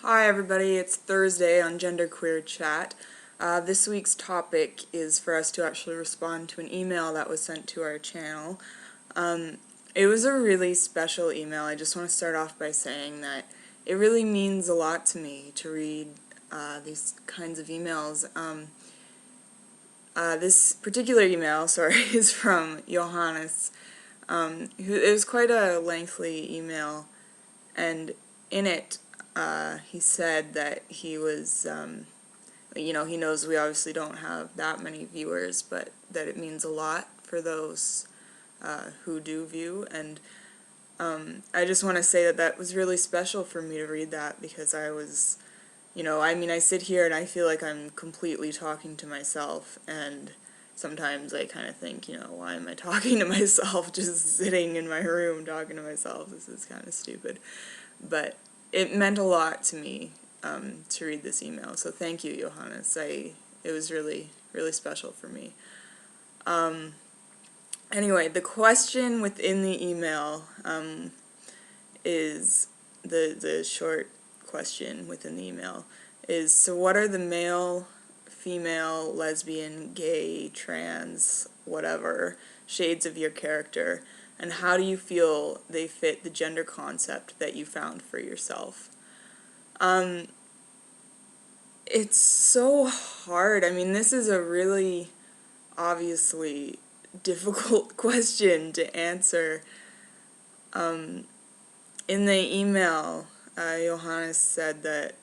Hi everybody, it's Thursday on Genderqueer Chat. This week's topic is for us to actually respond to an email that was sent to our channel. It was a really special email. I just want to start off by saying that it really means a lot to me to read these kinds of emails. This particular email, is from Johannes. It was quite a lengthy email, and in it he said that he was, he knows we obviously don't have that many viewers, but that it means a lot for those who do view, and I just want to say that that was really special for me to read that, because I was, I sit here and I feel like I'm completely talking to myself, and sometimes I kind of think, why am I talking to myself, just sitting in my room talking to myself? This is kind of stupid. But it meant a lot to me to read this email, so thank you, Johannes. It was really, really special for me. Anyway, the question within the email is, the short question within the email is, so what are the male, female, lesbian, gay, trans, whatever, shades of your character, and how do you feel they fit the gender concept that you found for yourself? It's so hard. I mean, this is a really obviously difficult question to answer. In the email, Johannes said that,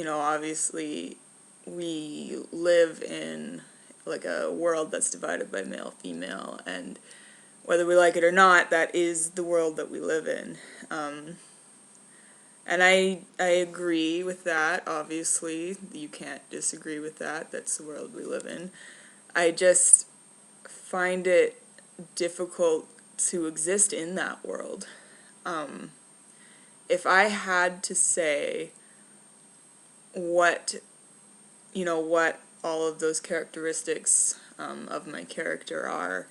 obviously we live in like a world that's divided by male-female, and whether we like it or not, that is the world that we live in. And I agree with that, obviously. You can't disagree with that. That's the world we live in. I just find it difficult to exist in that world. If I had to say what all of those characteristics of my character are,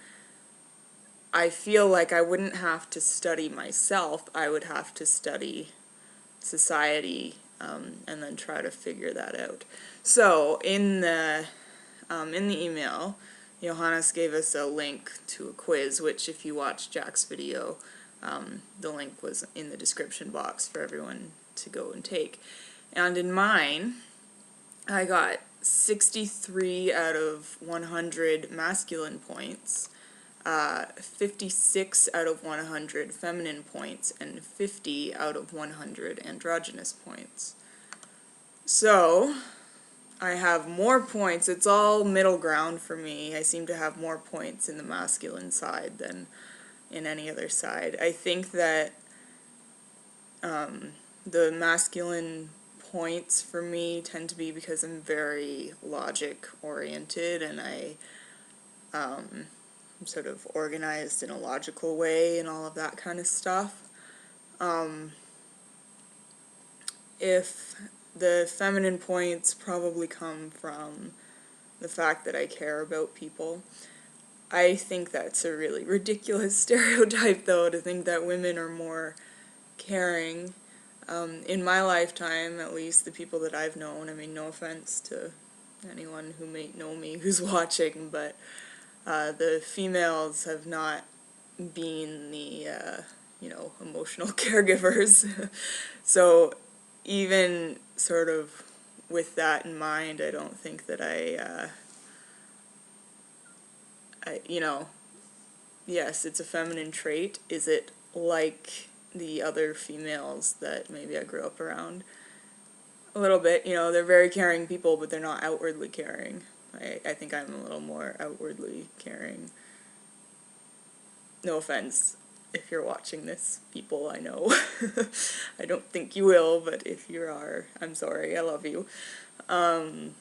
I feel like I wouldn't have to study myself. I would have to study society and then try to figure that out. So in the email, Johannes gave us a link to a quiz, which if you watch Jack's video, the link was in the description box for everyone to go and take. And in mine, I got 63 out of 100 masculine points, 56 out of 100 feminine points, and 50 out of 100 androgynous points. So I have more points. It's all middle ground for me. I seem to have more points in the masculine side than in any other side. I think that the masculine points for me tend to be because I'm very logic oriented, and I'm sort of organized in a logical way and all of that kind of stuff. If the feminine points probably come from the fact that I care about people. I think that's a really ridiculous stereotype, though, to think that women are more caring. In my lifetime, at least, the people that I've known, I mean, no offense to anyone who may know me who's watching, but the females have not been the, emotional caregivers. So even sort of with that in mind, I don't think that yes, it's a feminine trait. Is it like the other females that maybe I grew up around? A little bit, they're very caring people, but they're not outwardly caring. I think I'm a little more outwardly caring. No offense if you're watching this, people I know. I don't think you will, but if you are, I'm sorry, I love you. The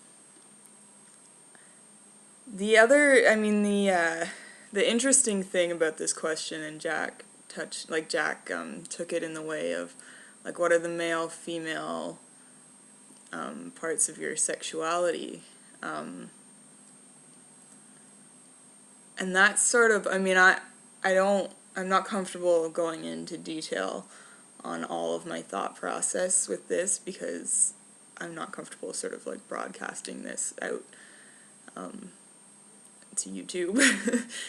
interesting thing about this question, and Jack took it in the way of, like, what are the male, female parts of your sexuality? And that's sort of, I'm not comfortable going into detail on all of my thought process with this, because I'm not comfortable sort of like broadcasting this out to YouTube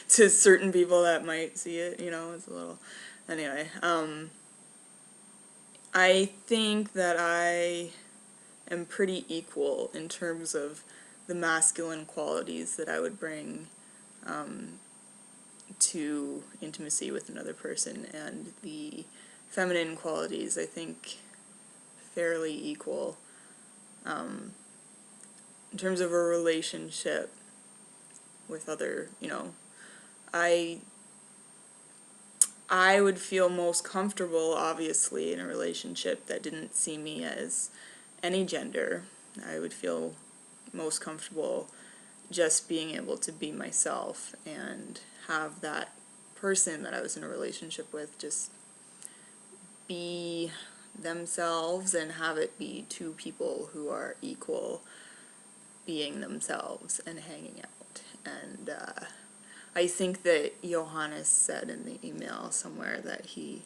to certain people that might see it, you know. It's a little, anyway, I think that I am pretty equal in terms of the masculine qualities that I would bring to intimacy with another person, and the feminine qualities, I think, fairly equal. In terms of a relationship with other, you know, I would feel most comfortable, obviously, in a relationship that didn't see me as any gender. I would feel most comfortable just being able to be myself and have that person that I was in a relationship with just be themselves, and have it be two people who are equal being themselves and hanging out. And I think that Johannes said in the email somewhere that he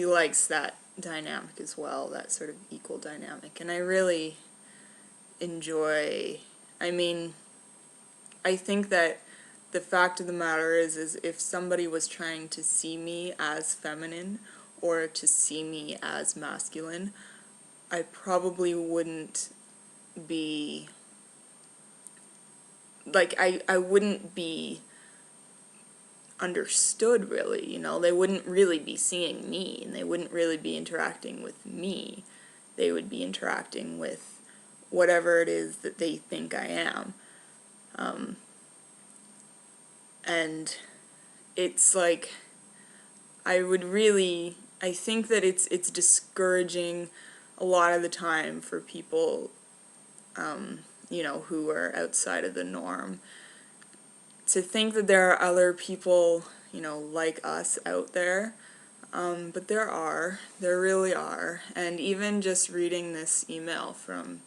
likes that dynamic as well, that sort of equal dynamic. And I really enjoy, I mean, I think that the fact of the matter is if somebody was trying to see me as feminine or to see me as masculine, I probably wouldn't be, like, I wouldn't be understood, really, you know. They wouldn't really be seeing me, and they wouldn't really be interacting with me. They would be interacting with whatever it is that they think I am. And it's like, I think that it's discouraging a lot of the time for people, you know, who are outside of the norm, to think that there are other people, you know, like us out there. But there really are. And even just reading this email from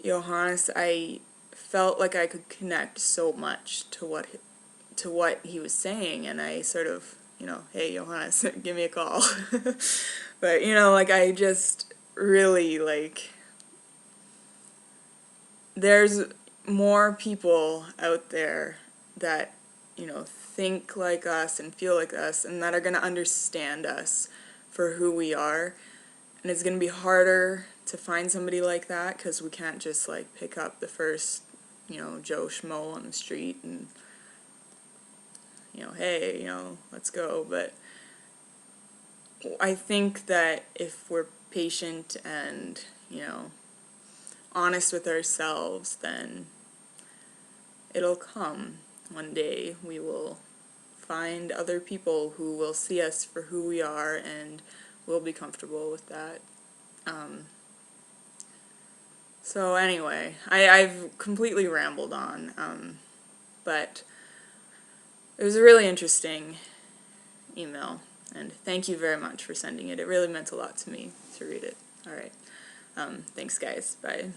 Johannes, I felt like I could connect so much to what he was saying, and I sort of, you know, hey Johannes, give me a call. But, you know, like, I just really, like, there's more people out there that, you know, think like us and feel like us, and that are going to understand us for who we are. And it's going to be harder to find somebody like that, because we can't just, like, pick up the first, you know, Joe Schmo on the street and, you know, hey, you know, let's go. But I think that if we're patient and, you know, honest with ourselves, then it'll come. One day we will find other people who will see us for who we are, and we'll be comfortable with that. So anyway, I've completely rambled on, but it was a really interesting email, and thank you very much for sending it. It really meant a lot to me to read it. Alright, thanks guys, bye.